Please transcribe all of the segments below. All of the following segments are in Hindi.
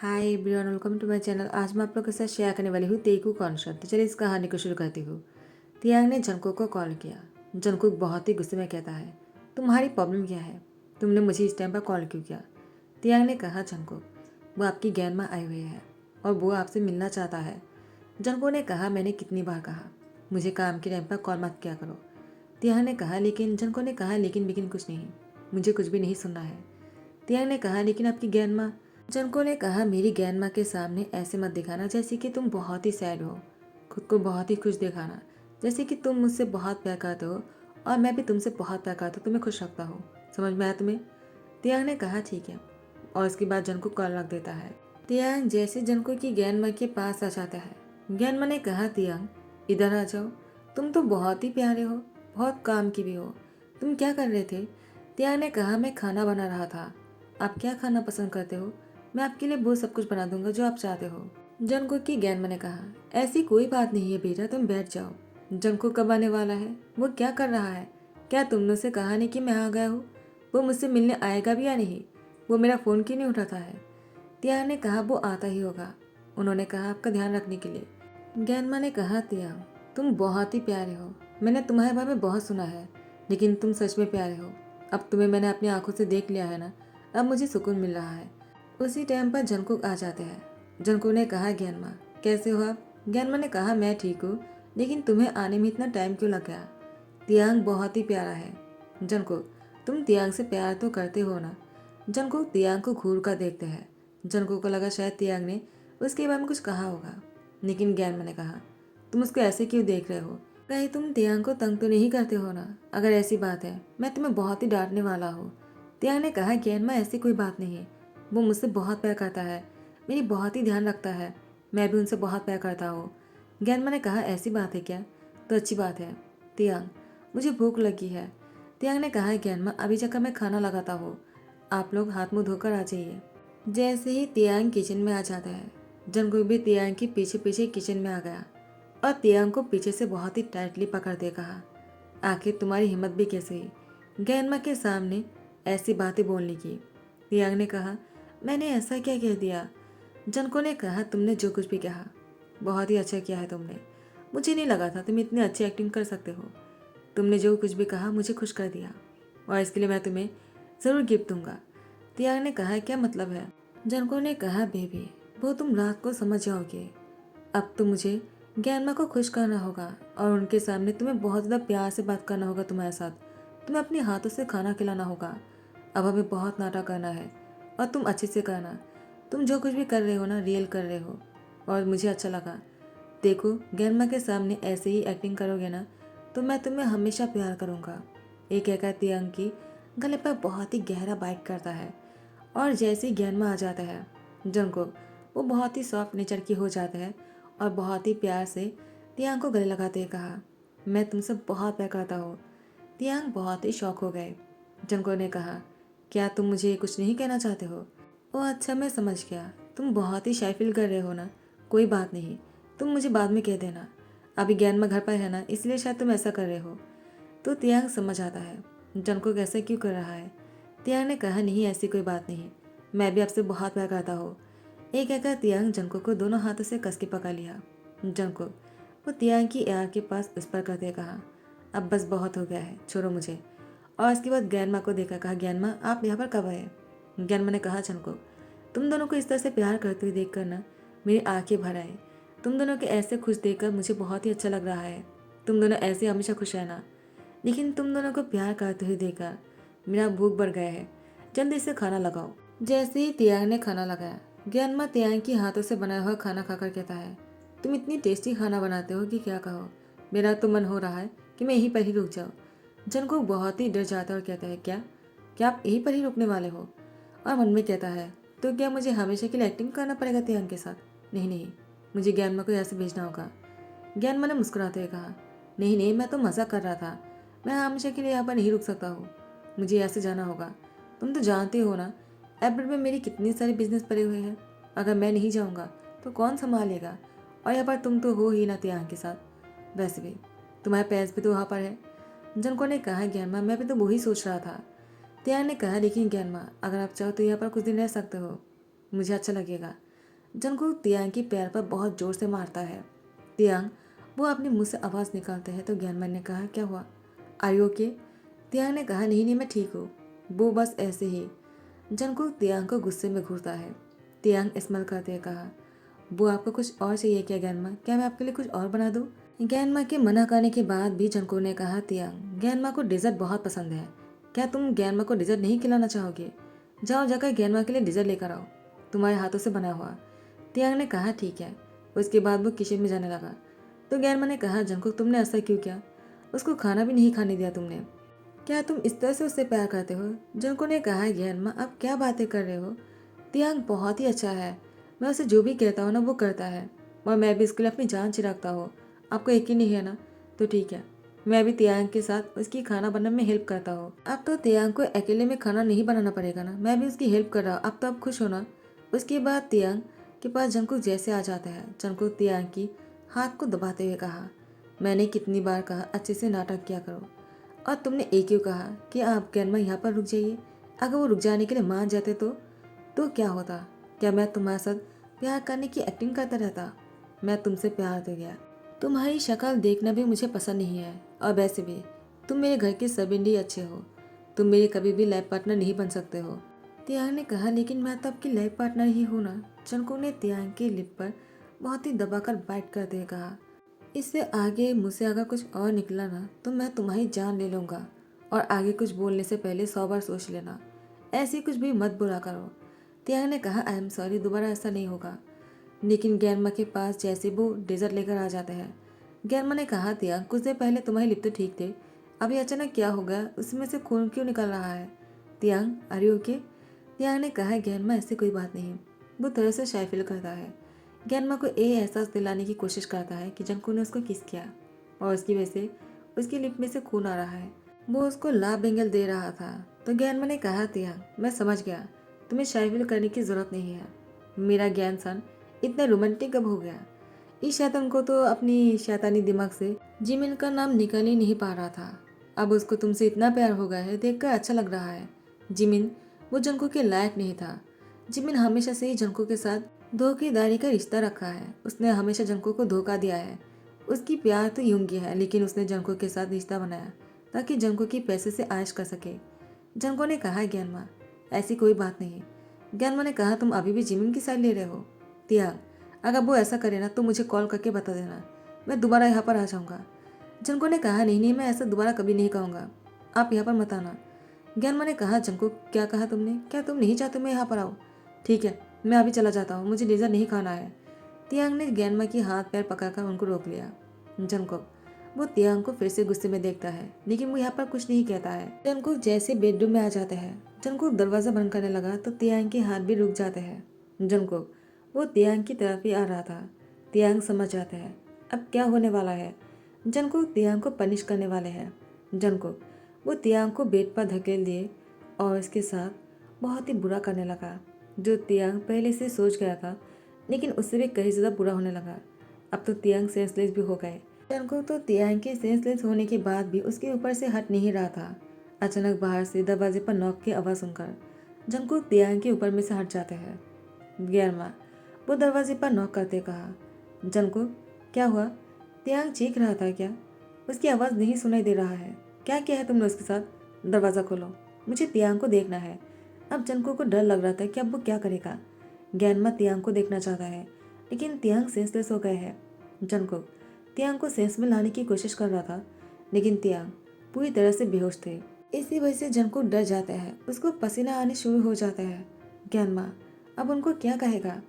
Hi everyone, welcome to my channel. आज मैं आप लोग के साथ शेयर करने वाली हूँ तेकू कॉन्सेप्ट। तो चलिए इस कहानी को शुरू करती हूँ। तियांग ने जंगकुक को कॉल किया। जंगकुक बहुत ही गुस्से में कहता है, तुम्हारी प्रॉब्लम क्या है? तुमने मुझे इस टाइम पर कॉल क्यों किया? तियांग ने कहा, जंगकुक, वो आपकी ज्ञान में आए हुए हैं और वो आपसे मिलना चाहता है। जंगकुक ने कहा, मैंने कितनी बार कहा मुझे काम के टाइम पर कॉल मत किया करो। तियांग ने कहा, लेकिन जंगकुक ने कहा, लेकिन कुछ नहीं, मुझे कुछ भी नहीं सुनना है। तियांग ने कहा, लेकिन आपकी ज्ञान माँ। जनको ने कहा, मेरी ज्ञान माँ के सामने ऐसे मत दिखाना जैसे कि तुम बहुत ही सैड हो। खुद को बहुत ही खुश दिखाना जैसे कि तुम मुझसे बहुत प्यार करते हो और मैं भी तुमसे बहुत प्यार करता हूँ, तुम्हें खुश रखता हूँ। समझ में आया तुम्हें? तियांग ने कहा, ठीक है। और उसके बाद जनको कॉल रख देता है। तियांग जैसे जनको की ज्ञान माँ के पास आ जाता है। ज्ञान माँ ने कहा, तियांग इधर आ जाओ, तुम तो बहुत ही प्यारे हो, बहुत काम की भी हो। तुम क्या कर रहे थे? तियांग ने कहा, मैं खाना बना रहा था। आप क्या खाना पसंद करते हो? मैं आपके लिए वो सब कुछ बना दूंगा जो आप चाहते हो। जंको की ज्ञान ने कहा, ऐसी कोई बात नहीं है बेटा, तुम बैठ जाओ। जंको कब आने वाला है? वो क्या कर रहा है? क्या तुमने उसे कहा नहीं कि मैं आ गया हूँ? वो मुझसे मिलने आएगा भी या नहीं? वो मेरा फ़ोन क्यों नहीं उठाता है? तिया ने कहा, वो आता ही होगा। उन्होंने कहा, आपका ध्यान रखने के लिए। ज्ञानमा ने कहा, तिया तुम बहुत ही प्यारे हो। मैंने तुम्हारे बारे में बहुत सुना है, लेकिन तुम सच में प्यारे हो। अब तुम्हें मैंने अपनी आंखों से देख लिया है ना, अब मुझे सुकून मिल रहा है। उसी टाइम पर जंकुक आ जाते हैं। जंकुक ने कहा, ज्ञानमा कैसे हो आप? ज्ञानमा ने कहा, मैं ठीक हूँ, लेकिन तुम्हें आने में इतना टाइम क्यों लग गया? तियांग बहुत ही प्यारा है। जंकुक, तुम तियांग से प्यार तो करते हो ना? जंकुक तियांग को घूर कर देखते हैं। जंकुक को लगा शायद तियांग ने उसके बारे में कुछ कहा होगा, लेकिन ज्ञानमा ने कहा, तुम उसको ऐसे क्यों देख रहे हो? कहीं तुम तियांग को तंग तो नहीं करते हो ना? अगर ऐसी बात है मैं तुम्हें बहुत ही डांटने वाला हूँ। तियांग ने कहा, ज्ञानमा ऐसी कोई बात नहीं है। वो मुझसे बहुत प्यार करता है, मेरी बहुत ही ध्यान रखता है। मैं भी उनसे बहुत प्यार करता हूँ। ज्ञानमा ने कहा, ऐसी बात है क्या? तो अच्छी बात है। तियांग, मुझे भूख लगी है। तियांग ने कहा, ज्ञानमा अभी जाकर मैं खाना लगाता हूँ, आप लोग हाथ मुंह धोकर आ जाइए। जैसे ही तियांग किचन में आ जाता है, जंगकुक भी तियांग के पीछे पीछे किचन में आ गया और तियांग को पीछे से बहुत ही टाइटली पकड़ दे कहा, आखिर तुम्हारी हिम्मत भी कैसे हुई ज्ञानमा के सामने ऐसी बातें बोलने की? तियांग ने कहा, मैंने ऐसा क्या कह दिया? जनको ने कहा, तुमने जो कुछ भी कहा बहुत ही अच्छा किया है तुमने। मुझे नहीं लगा था तुम इतनी अच्छी एक्टिंग कर सकते हो। तुमने जो कुछ भी कहा मुझे खुश कर दिया और इसके लिए मैं तुम्हें ज़रूर गिफ्ट दूंगा। तियांग ने कहा, क्या मतलब है? जनको ने कहा, बेबी वो तुम रात को समझ जाओगे। अब तो मुझे ज्ञानमा को खुश करना होगा और उनके सामने तुम्हें बहुत ज़्यादा प्यार से बात करना होगा तुम्हारे साथ। तुम्हें अपने हाथों से खाना खिलाना होगा। अब हमें बहुत नाटक करना है और तुम अच्छे से करना। तुम जो कुछ भी कर रहे हो ना, रियल कर रहे हो और मुझे अच्छा लगा। देखो ज्ञानमा के सामने ऐसे ही एक्टिंग करोगे ना तो मैं तुम्हें हमेशा प्यार करूँगा। एक कहकर तियांग की गले पर बहुत ही गहरा बाइट करता है और जैसे ही ज्ञानमा आ जाता है, जंगकुक वो बहुत ही सॉफ्ट नेचर की हो जाता है और बहुत ही प्यार से तियांग को गले लगाते हुए कहा, मैं तुमसे बहुत प्यार करता हूँ। तियांग बहुत ही शौक हो गए। जंगकुक ने कहा, क्या तुम मुझे कुछ नहीं कहना चाहते हो? ओ अच्छा, मैं समझ गया, तुम बहुत ही शाय फील कर रहे हो ना। कोई बात नहीं, तुम मुझे बाद में कह देना। अभी ज्ञानमा घर पर है ना, इसलिए शायद तुम ऐसा कर रहे हो। तो तियांग समझ आता है जंगकुक ऐसा क्यों कर रहा है। तियांग ने कहा, नहीं ऐसी कोई बात नहीं, मैं भी आपसे बहुत प्यार करता हूँ। एक कहकर तियांग जंगकुक को दोनों हाथों से कस के पकड़ लिया। जंगकुक वो तियांग की आँख के पास विस्पर करते कहा, अब बस बहुत हो गया है, छोड़ो मुझे। और इसके बाद ज्ञानमा को देखा, कहा, ज्ञानमा आप यहाँ पर कब आए? ज्ञानमा ने कहा, जंगकुक तुम दोनों को इस तरह से प्यार करते हुए देखकर ना मेरी आंखें भर आई। तुम दोनों के ऐसे खुश देखकर मुझे बहुत ही अच्छा लग रहा है। तुम दोनों ऐसे हमेशा खुश रहना। लेकिन तुम दोनों को प्यार करते हुए देखकर मेरा भूख बढ़ गया है। जल्दी से खाना लगाओ। जैसे ही तियांग ने खाना लगाया, ज्ञानमा तियांग की हाथों से बनाया हुआ खाना खाकर कहता है, तुम इतनी टेस्टी खाना बनाते हो कि क्या कहो। मेरा तो मन हो रहा है कि मैं यहीं पर ही रुक जाऊँ। जंगकुक बहुत ही डर जाता है और कहता है, क्या क्या आप यहीं पर ही रुकने वाले हो? और मन में कहता है, तो क्या मुझे हमेशा के लिए एक्टिंग करना पड़ेगा तियांग के साथ? नहीं नहीं, मुझे ज्ञानमा को यहाँ से भेजना होगा। ज्ञानमा ने मुस्कुराते हुए कहा, नहीं नहीं, मैं तो मज़ा कर रहा था। मैं हमेशा के लिए यहाँ पर नहीं रुक सकता हूँ, मुझे यहाँ से जाना होगा। तुम तो जानते हो ना एब्रोड में मेरी कितनी सारे बिजनेस पड़े हुए हैं। अगर मैं नहीं जाऊँगा तो कौन संभालेगा? और यहाँ पर तुम तो हो ही ना तियांग के साथ। वैसे भी तुम्हारे पैस भी तो वहाँ पर है। जनको ने कहा, ज्ञानमा मैं भी तो वही सोच रहा था। तियांग ने कहा, लेकिन ज्ञानमा अगर आप चाहो तो यहाँ पर कुछ दिन रह सकते हो, मुझे अच्छा लगेगा। जंगकुक तियांग की पैर पर बहुत जोर से मारता है। तियांग वो अपने मुंह से आवाज़ निकालते हैं तो ज्ञानमन ने कहा, क्या हुआ, आर यू ओके? तियांग ने कहा, नहीं नहीं मैं ठीक हूँ, वो बस ऐसे ही। जंगकुक तियांग को गुस्से में घूरता है। तियांग स्माइल करते हुए कहा, वो आपको कुछ और चाहिए क्या ज्ञानमा? क्या मैं आपके लिए कुछ और बना दूँ? ज्ञानमा के मना करने के बाद भी जंगकुक ने कहा, तियांग ज्ञानमा को डेजर्ट बहुत पसंद है, क्या तुम ज्ञानमा को डेजर्ट नहीं खिलाना चाहोगे? जाओ जाकर ज्ञानमा के लिए डेजर्ट लेकर आओ, तुम्हारे हाथों से बना हुआ। तियांग ने कहा, ठीक है। उसके बाद वो किचन में जाने लगा तो ज्ञानमा ने कहा, जंगकुक तुमने ऐसा क्यों किया? उसको खाना भी नहीं खाने दिया तुमने। क्या तुम इस तरह से उससे प्यार करते हो? जंगकुक ने कहा, ज्ञानमा आप क्या बातें कर रहे हो? तियांग बहुत ही अच्छा है, मैं उसे जो भी कहता हूँ ना वो करता है, और मैं भी इसके लिए अपनी जान छिड़कता हूँ। आपको यकीन नहीं है ना? तो ठीक है, मैं भी तियांग के साथ उसकी खाना बनाने में हेल्प करता हूँ। अब तो तियांग को अकेले में खाना नहीं बनाना पड़ेगा ना, मैं भी उसकी हेल्प कर रहा हूँ। अब तो आप खुश हो ना? उसके बाद तियांग के पास जंगकुक जैसे आ जाता है। जंगकुक तियांग की हाथ को दबाते हुए कहा, मैंने कितनी बार कहा अच्छे से नाटक किया करो, और तुमने एक क्यों कहा कि आप ज्ञानमा यहाँ पर रुक जाइए। अगर वो रुक जाने के लिए मान जाते तो क्या होता? क्या मैं तुम्हारे साथ प्यार करने की एक्टिंग करता रहता? मैं तुमसे प्यार हो गया। तुम्हारी शक्ल देखना भी मुझे पसंद नहीं है, और वैसे भी तुम मेरे घर के सब इंडी अच्छे हो, तुम मेरे कभी भी लाइफ पार्टनर नहीं बन सकते हो। तियांग ने कहा, लेकिन मैं तो आपकी लाइफ पार्टनर ही हूँ ना। चंको ने तियांग के लिप पर बहुत ही दबाकर बाइट करते हुए कहा, इससे आगे मुझसे अगर कुछ और निकला ना तो मैं तुम्हारी जान ले लूँगा, और आगे कुछ बोलने से पहले 100 बार सोच लेना, ऐसी कुछ भी मत बुरा करो। तियांग ने कहा, आई एम सॉरी, दोबारा ऐसा नहीं होगा। लेकिन ज्ञानमा के पास जैसे वो डेजर्ट लेकर आ जाते हैं। ज्ञानमा ने कहा, तियांग कुछ देर पहले तुम्हारे लिप तो ठीक थे, अभी अचानक क्या हो गया? उसमें से खून क्यों निकल रहा है? तियांग आर यू ओके? तियांग ने कहा, ज्ञानमा ऐसी कोई बात नहीं। वो तरह से शाय फील करता है। ज्ञानमा को ये एहसास दिलाने की कोशिश करता है कि जंगकुक ने उसको किस किया और उसकी वजह से उसकी लिप में से खून आ रहा है। वो उसको लाभ बेंगल दे रहा था। तो ज्ञानमा ने कहा, तियांग मैं समझ गया, तुम्हें शाय फील करने की जरूरत नहीं है। मेरा ज्ञान सन इतना रोमांटिक कब हो गया? इस शैतान को तो अपनी शैतानी दिमाग से जिमिन का नाम निकल ही नहीं पा रहा था। अब उसको तुमसे इतना प्यार हो गया है, देखकर अच्छा लग रहा है। जिमिन वो जंको के लायक नहीं था। जिमिन हमेशा से ही जंको के साथ धोखेदारी का रिश्ता रखा है। उसने हमेशा जंको को धोखा दिया है। उसकी प्यार तो यूंगी है, लेकिन उसने जंको के साथ रिश्ता बनाया ताकि जंको की पैसे से आयश कर सके। जंको ने कहा, ज्ञानमा ऐसी कोई बात नहीं। ज्ञानमा ने कहा, तुम अभी भी जिमिन की साइड ले रहे हो? तियांग अगर वो ऐसा करे ना तो मुझे कॉल करके बता देना, मैं दोबारा यहाँ पर आ जाऊँगा। जंको ने कहा, नहीं नहीं, मैं ऐसा दोबारा कभी नहीं कहूँगा, आप यहाँ पर मत आना। ज्ञानमा ने कहा, जंको क्या कहा तुमने? क्या तुम नहीं चाहते मैं यहाँ पर आऊँ? ठीक है, मैं अभी चला जाता हूँ, मुझे डेजर्ट नहीं खाना है। तियांग ने ज्ञानमा की हाथ पैर पकड़कर उनको रोक लिया। जंको वो तियांग को फिर से गुस्से में देखता है, लेकिन वो यहाँ पर कुछ नहीं कहता है। जंको जैसे बेडरूम में आ जाते हैं, जंको दरवाजा बंद करने लगा तो तियांग के हाथ भी रुक जाते हैं। जंको वो तियांग की तरफ ही आ रहा था। तियांग समझ जाते हैं अब क्या होने वाला है। जंको तियांग को पनिश करने वाले हैं। जंको वो तियांग को बेड पर धकेल दिए और इसके साथ बहुत ही बुरा करने लगा, जो तियांग पहले से सोच गया था, लेकिन उससे भी कहीं ज़्यादा बुरा होने लगा। अब तो तियांग सेंसलेस भी हो गए। जंको तो तियांग के सेंसलेस होने के बाद भी उसके ऊपर से हट नहीं रहा था। अचानक बाहर से दरवाजे पर नॉक की आवाज़ सुनकर जंको तियांग के ऊपर में से हट जाते हैं। ग्यारमा वो दरवाजे पर नॉक करते कहा, जंको क्या हुआ? तियांग चीख रहा था क्या? उसकी आवाज़ नहीं सुनाई दे रहा है। क्या किया है तुमने उसके साथ? दरवाज़ा खोलो, मुझे तियांग को देखना है। अब जंको को डर लग रहा था कि अब वो क्या करेगा। ज्ञानमा तियांग को देखना चाहता है, लेकिन तियांग सेंसलेस हो गए हैं। जंको तियांग को सेंस में लाने की कोशिश कर रहा था, लेकिन तियांग पूरी तरह से बेहोश थे। इसी वजह से जंको डर जाता है, उसको पसीना आने शुरू हो जाता है। ज्ञानमा अब उनको क्या कहेगा?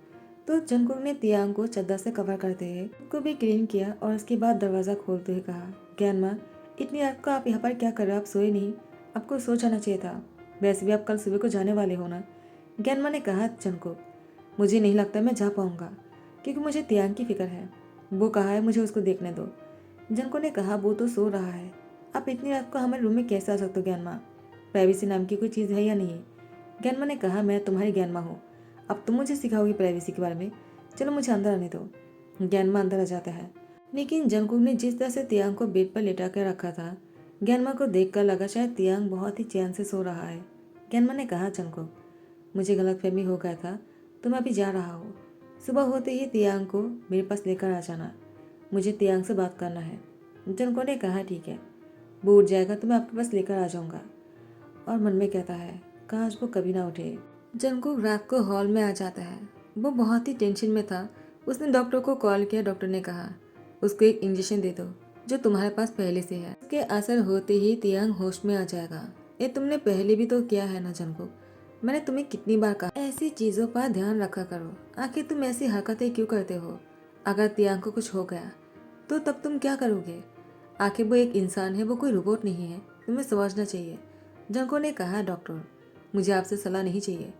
तो जंकुक ने तियांग को चद्दर से कवर करते हुए को भी क्लीन किया और उसके बाद दरवाज़ा खोलते हुए कहा, ज्ञानमा इतनी रात को आप यहाँ पर क्या कर रहे हो? आप सोए नहीं? आपको सो जाना चाहिए था, वैसे भी आप कल सुबह को जाने वाले हो ना। ज्ञानमा ने कहा, जंकुक मुझे नहीं लगता मैं जा पाऊँगा, क्योंकि मुझे तियांग की फिक्र है। वो कहा है मुझे उसको देखने दो। जंको ने कहा, वो तो सो रहा है, आप इतनी रात को हमारे रूम में कैसे आ सकते हो? ज्ञानमा प्राइवेसी नाम की कोई चीज़ है या नहीं? ज्ञानमा ने कहा, मैं तुम्हारी ज्ञानमा हूँ, अब तुम मुझे सिखाओगी प्राइवेसी के बारे में? चलो मुझे अंदर आने दो। ज्ञानमा अंदर आ जाता है, लेकिन जंकुक ने जिस तरह से तियांग को बेड पर लेटा कर रखा था, ज्ञानमा को देखकर लगा शायद तियांग बहुत ही चैन से सो रहा है। ज्ञानमा ने कहा, जंकुक मुझे गलतफहमी हो गया था, तुम अभी जा रहा हो, सुबह होते ही तियांग को मेरे पास लेकर आ जाना, मुझे तियांग से बात करना है। जनको ने कहा ठीक है, वो उठ जाएगा तो मैं आपके पास लेकर आ जाऊंगा। और मन में कहता है काश वो कभी ना उठे। जनको रात को हॉल में आ जाता है। वो बहुत ही टेंशन में था। उसने डॉक्टर को कॉल किया। डॉक्टर ने कहा उसको एक इंजेक्शन दे दो जो तुम्हारे पास पहले से है। उसके असर होते ही तियांग होश में आ जाएगा। ये तुमने पहले भी तो किया है ना जनको, मैंने तुम्हें कितनी बार कहा ऐसी चीजों पर ध्यान रखा करो। आखिर तुम ऐसी हरकतें क्यों करते हो? अगर तियांग को कुछ हो गया तो तब तुम क्या करोगे? आखिर वो एक इंसान है, वो कोई रोबोट नहीं है, तुम्हें समझना चाहिए। जंको ने कहा डॉक्टर मुझे आपसे सलाह नहीं चाहिए,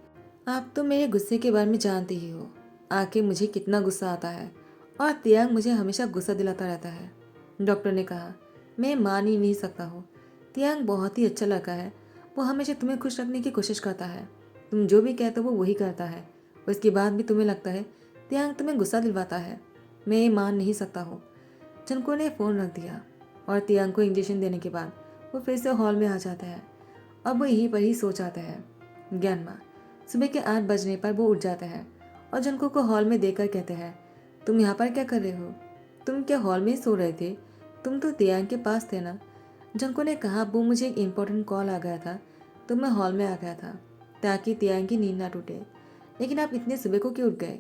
आप तो मेरे गुस्से के बारे में जानते ही हो। आखिर मुझे कितना गुस्सा आता है और तियांग मुझे हमेशा गुस्सा दिलाता रहता है। डॉक्टर ने कहा मैं मान ही नहीं सकता हूँ, तियांग बहुत ही अच्छा लड़का है। वो हमेशा तुम्हें खुश रखने की कोशिश करता है। तुम जो भी कहते हो वो वही करता है। उसके बाद भी तुम्हें लगता है तियांग तुम्हें गुस्सा दिलवाता है। मैं ये मान नहीं सकता हूँ। जनको ने फ़ोन रख दिया और तियांग को इंजेक्शन देने के बाद वो फिर से हॉल में आ जाता है। अब वो यहीं पर ही सो जाता है। ज्ञानमा सुबह के 8 बजने पर वो उठ जाता है और जनको को हॉल में देखकर कहते हैं तुम यहाँ पर क्या कर रहे हो? तुम क्या हॉल में ही सो रहे थे? तुम तो तियांग के पास थे ना? जंको ने कहा वो मुझे एक इम्पोर्टेंट कॉल आ गया था तो मैं हॉल में आ गया था ताकि तियांग की नींद ना टूटे। लेकिन आप इतने सुबह को क्यों उठ गए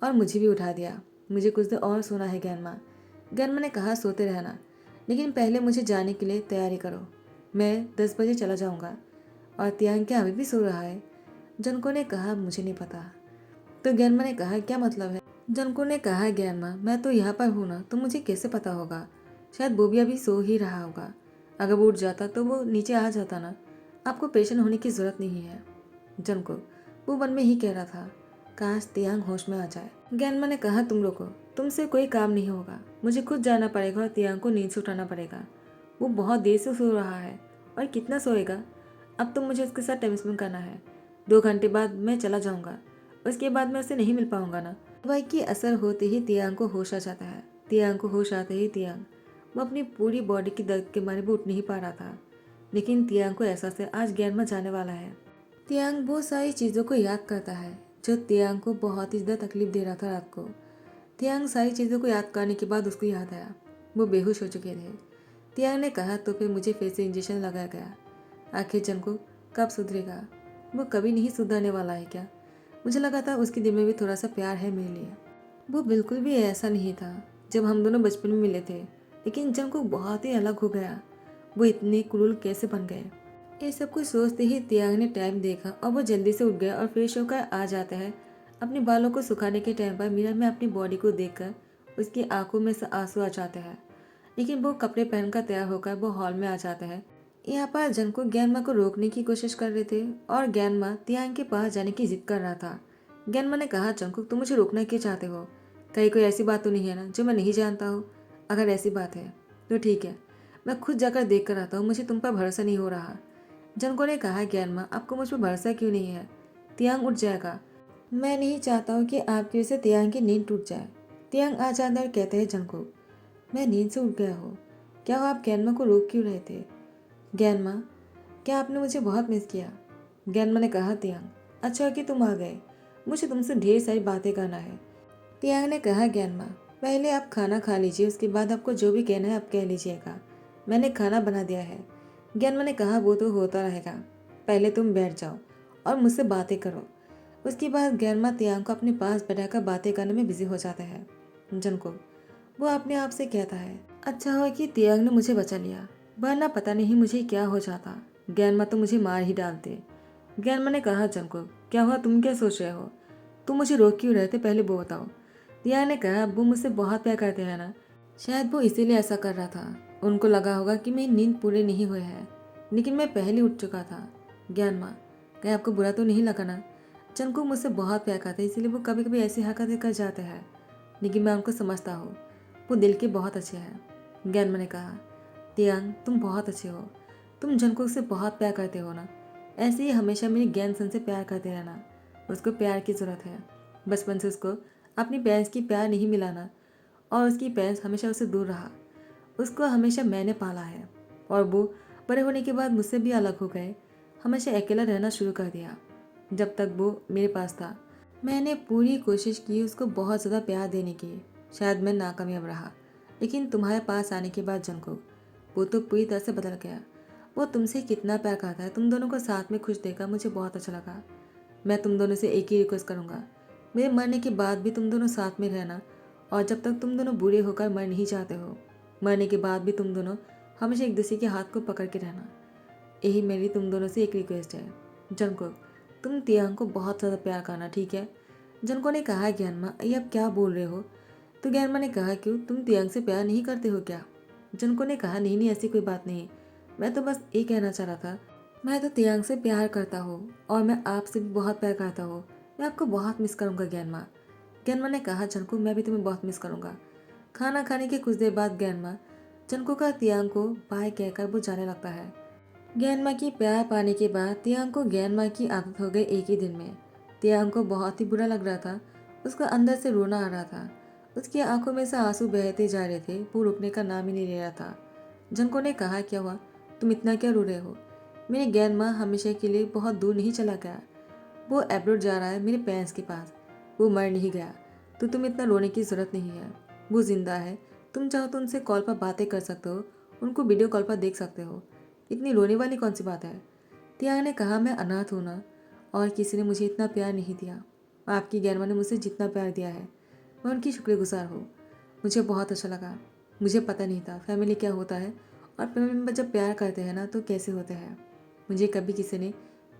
और मुझे भी उठा दिया? मुझे कुछ देर और सोना है ज्ञानमा। ज्ञानमा ने कहा सोते रहना, लेकिन पहले मुझे जाने के लिए तैयारी करो। मैं 10 बजे चला जाऊंगा। और तियांग क्या अभी भी सो रहा है? जनको ने कहा मुझे नहीं पता। तो ज्ञानमा ने कहा क्या मतलब है? जनको ने कहा ज्ञानमा मैं तो यहाँ पर हूँ ना, तो मुझे कैसे पता होगा? शायद वो भी अभी सो ही रहा होगा। अगर वो उठ जाता तो वो नीचे आ जाता ना। आपको परेशान होने की जरूरत नहीं है। जनको वो मन में ही कह रहा था काश तियांग होश में आ जाए। ज्ञानमा ने कहा तुम लोगों तुमसे कोई काम नहीं होगा, मुझे खुद जाना पड़ेगा और तियांग को नींद से उठाना पड़ेगा। वो बहुत देर से सो रहा है और कितना सोएगा? अब तो मुझे उसके साथ टाइम स्पेंड करना है। 2 घंटे बाद मैं चला जाऊंगा, उसके बाद मैं उससे नहीं मिल पाऊंगा ना। दवाई की असर होते ही तियांग को होश आ जाता है। तियांग को होश आते ही तियांग वो अपनी पूरी बॉडी की दर्द के मारे वो उठ नहीं पा रहा था। लेकिन तियांग को एहसास है आज ज्ञानमा जाने वाला है। तियांग बहुत सारी चीज़ों को याद करता है जो तियांग को बहुत ही ज़्यादा तकलीफ दे रहा था रात को। तियांग सारी चीज़ों को याद करने के बाद उसको याद आया वो बेहोश हो चुके थे। तियांग ने कहा तो फिर मुझे फिर से इंजेक्शन लगाया गया। आखिर जंको कब सुधरेगा? वो कभी नहीं सुधरने वाला है क्या? मुझे लगा था उसके दिल में भी थोड़ा सा प्यार है मेरे लिए। वो बिल्कुल भी ऐसा नहीं था जब हम दोनों बचपन में मिले थे, लेकिन जंको बहुत ही अलग हो गया। वो इतने क्रूर कैसे बन गए? ये सब कुछ सोचते ही तियांग ने टाइम देखा और वो जल्दी से उठ गया और फ्रेश होकर आ जाता है। अपने बालों को सुखाने के टाइम पर मिरर में अपनी बॉडी को देखकर उसकी आंखों में से आंसू आ जाते हैं। लेकिन वो कपड़े पहनकर तैयार होकर वो हॉल में आ जाता है। यहाँ पर जंको ज्ञानमा को रोकने की कोशिश कर रहे थे और ज्ञानमा तियांग के पास जाने की जिद कर रहा था। ज्ञानमा ने कहा जंको तुम मुझे रोकना क्यों चाहते हो? कहीं कोई ऐसी बात तो नहीं है ना जो मैं नहीं जानता हूँ? अगर ऐसी बात है तो ठीक है, मैं खुद जाकर देख कर आता हूँ। मुझे तुम पर भरोसा नहीं हो रहा। जंको ने कहा ज्ञानमा आपको मुझ पर भरोसा क्यों नहीं है? तियांग उठ जाएगा। मैं नहीं चाहता हूँ कि आपकी वजह से तियांग की नींद टूट जाए। तियांग आ जाता और कहते हैं जंको मैं नींद से उठ गया हो, क्या हो आप ज्ञानमा को रोक क्यों रहे थे? ज्ञानमा क्या आपने मुझे बहुत मिस किया? ज्ञानमा ने कहा तियांग अच्छा कि तुम आ गए, मुझे तुमसे ढेर सारी बातें करना है। तियांग ने कहा ज्ञानमा पहले आप खाना खा लीजिए, उसके बाद आपको जो भी कहना है आप कह लीजिएगा, मैंने खाना बना दिया है। ज्ञानमा ने कहा वो तो होता रहेगा, पहले तुम बैठ जाओ और मुझसे बातें करो। उसके बाद ज्ञानमा तियांग को अपने पास बैठाकर बातें करने में बिजी हो जाता है। जनको वो अपने आप से कहता है अच्छा हुआ कि तियांग ने मुझे बचा लिया, वरना पता नहीं मुझे क्या हो जाता। ज्ञानमा तो मुझे मार ही डालते। ज्ञानमा ने कहा जनको क्या हुआ, तुम क्या सोच रहे हो? तुम मुझे रोक क्यों रहे थे पहले वो बताओ। तियांग ने कहा वो मुझसे बहुत प्यार करते हैं ना, शायद वो इसीलिए ऐसा कर रहा था। उनको लगा होगा कि मेरी नींद पूरी नहीं हुई है, लेकिन मैं पहले उठ चुका था। ज्ञानमा कहीं आपको बुरा तो नहीं लगा ना? जनको मुझसे बहुत प्यार करते हैं इसीलिए वो कभी कभी ऐसी हरकतें कर जाते हैं, लेकिन मैं उनको समझता हूँ, वो दिल के बहुत अच्छे हैं। ज्ञानमा ने कहा तियांग तुम बहुत अच्छे हो, तुम जनको से बहुत प्यार करते हो ना, ऐसे ही हमेशा मेरी ज्ञान सन से प्यार करते रहना। उसको प्यार की ज़रूरत है, बचपन से उसको अपनी पेरेंट्स की प्यार नहीं मिला ना, और उसकी पेरेंट्स हमेशा उससे दूर रहा। उसको हमेशा मैंने पाला है और वो बड़े होने के बाद मुझसे भी अलग हो गए, हमेशा अकेला रहना शुरू कर दिया। जब तक वो मेरे पास था मैंने पूरी कोशिश की उसको बहुत ज़्यादा प्यार देने की, शायद मैं नाकामयाब रहा। लेकिन तुम्हारे पास आने के बाद जंको, वो तो पूरी तरह से बदल गया। वो तुमसे कितना प्यार करता है, तुम दोनों को साथ में खुश देखा मुझे बहुत अच्छा लगा। मैं तुम दोनों से एक ही रिक्वेस्ट करूँगा, मेरे मरने के बाद भी तुम दोनों साथ में रहना, और जब तक तुम दोनों बूढ़े होकर मर नहीं जाते हो, मरने के बाद भी तुम दोनों हमेशा एक दूसरे के हाथ को पकड़ के रहना। यही मेरी तुम दोनों से एक रिक्वेस्ट है। जंको, तुम तियांग को बहुत ज़्यादा प्यार करना, ठीक है? जंको ने कहा, ज्ञानमा ये आप क्या बोल रहे हो? तो ज्ञानमा ने कहा, क्यों, तुम तियांग से प्यार नहीं करते हो क्या? जंको ने कहा, नहीं नहीं, ऐसी कोई बात नहीं, मैं तो बस ये कहना चाह रहा था, मैं तो तियांग से प्यार करता हूँ और मैं आपसे भी बहुत प्यार करता हूँ। मैं आपको बहुत मिस करूँगा ज्ञानमा। ज्ञानमा ने कहा, जंको मैं भी तुम्हें बहुत मिस करूँगा। खाना खाने के कुछ देर बाद ज्ञानमा जंको का तियांग को बाय कहकर वो जाने लगता है। ज्ञानमा की प्यार पाने के बाद तियांग को ज्ञानमा की आदत हो गई एक ही दिन में। तियांग को बहुत ही बुरा लग रहा था, उसका अंदर से रोना आ रहा था, उसकी आंखों में से आंसू बहते जा रहे थे, वो रुकने का नाम ही नहीं ले रहा था। जंको ने कहा, क्या हुआ, तुम इतना क्या रो रहे हो? मेरे ज्ञानमा हमेशा के लिए बहुत दूर नहीं चला गया, वो एब्रोड जा रहा है मेरे पेरेंट्स के पास, वो मर नहीं गया, तो तुम इतना रोने की ज़रूरत नहीं है। वो जिंदा है, तुम चाहो तो उनसे कॉल पर बातें कर सकते हो, उनको वीडियो कॉल पर देख सकते हो, इतनी रोने वाली कौन सी बात है? तियांग ने कहा, मैं अनाथ हूँ ना, और किसी ने मुझे इतना प्यार नहीं दिया। आपकी ज्ञानमा ने मुझे जितना प्यार दिया है, मैं उनकी शुक्रगुजार हूँ। मुझे बहुत अच्छा लगा, मुझे पता नहीं था फैमिली क्या होता है, और फैमिली मेंबर जब प्यार करते हैं ना तो कैसे होते हैं। मुझे कभी किसी ने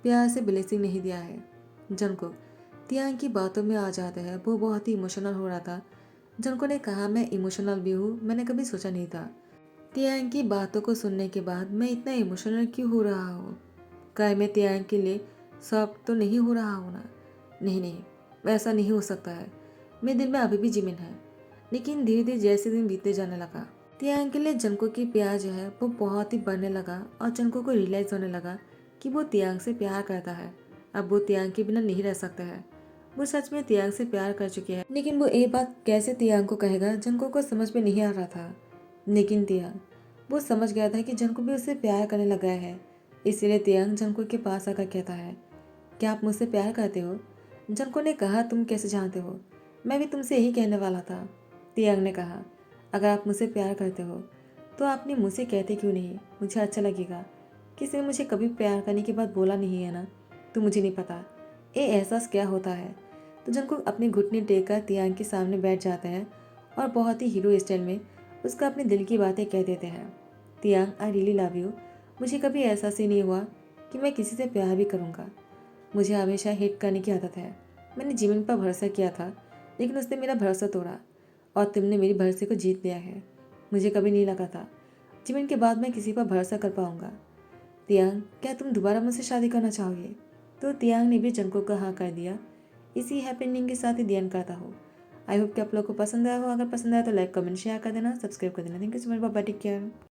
प्यार से ब्लेसिंग नहीं दिया है। जंको तियांग की बातों में आ जाते हैं, वो बहुत ही इमोशनल हो रहा था। जंको ने कहा, मैं इमोशनल भी हूँ, मैंने कभी सोचा नहीं था। तियांग की बातों को सुनने के बाद मैं इतना इमोशनल क्यों हो रहा हूँ? क्या मैं तियांग के लिए सॉफ्ट तो नहीं हो रहा हूँ ना? नहीं नहीं, ऐसा नहीं हो सकता है, मेरे दिल में अभी भी जिमिन है। लेकिन धीरे धीरे जैसे दिन बीतते जाने लगा, तियांग के लिए जंको की प्यार जो है वो बहुत ही बढ़ने लगा, और जंको को रियलाइज होने लगा कि वो तियांग से प्यार करता है। अब वो तियांग के बिना नहीं रह सकता है, वो सच में तियांग से प्यार कर चुके हैं। लेकिन वो ये बात कैसे तियांग को कहेगा, जंको को समझ में नहीं आ रहा था। लेकिन तियांग, वो समझ गया था कि जंको भी उससे प्यार करने लगा है। इसीलिए तियांग जंको के पास आकर कहता है, क्या आप मुझसे प्यार करते हो? जंको ने कहा, तुम कैसे जानते हो? मैं भी तुमसे यही कहने वाला था। तियांग ने कहा, अगर आप मुझसे प्यार करते हो तो आपने मुझसे कहते क्यों नहीं? मुझे अच्छा लगेगा। किसी ने मुझे कभी प्यार करने के बाद बोला नहीं है ना, तो मुझे नहीं पता ये एहसास क्या होता है। तो जंको अपने घुटने टेक कर तियांग के सामने बैठ जाते हैं और बहुत ही हीरो स्टाइल में उसका अपने दिल की बातें कह देते हैं। तियांग, आई रियली लव यू। मुझे कभी एहसास ही नहीं हुआ कि मैं किसी से प्यार भी करूँगा। मुझे हमेशा हिट करने की आदत है। मैंने जीवन पर भरोसा किया था, लेकिन उसने मेरा भरोसा तोड़ा, और तुमने मेरी भरोसे को जीत लिया है। मुझे कभी नहीं लगा था जीवन के बाद मैं किसी पर भरोसा कर पाऊंगा। तियांग, क्या तुम दोबारा मुझसे शादी करना चाहोगे? तो तियांग ने भी जंको का हाँ कर दिया। इसी हैप्पी एंडिंग के साथ ही दी एंड करता हो। आई होप कि आप लोग को पसंद आया हो। अगर पसंद आया तो लाइक कमेंट शेयर कर देना, सब्सक्राइब कर देना। Thank you so much, bye bye, take care.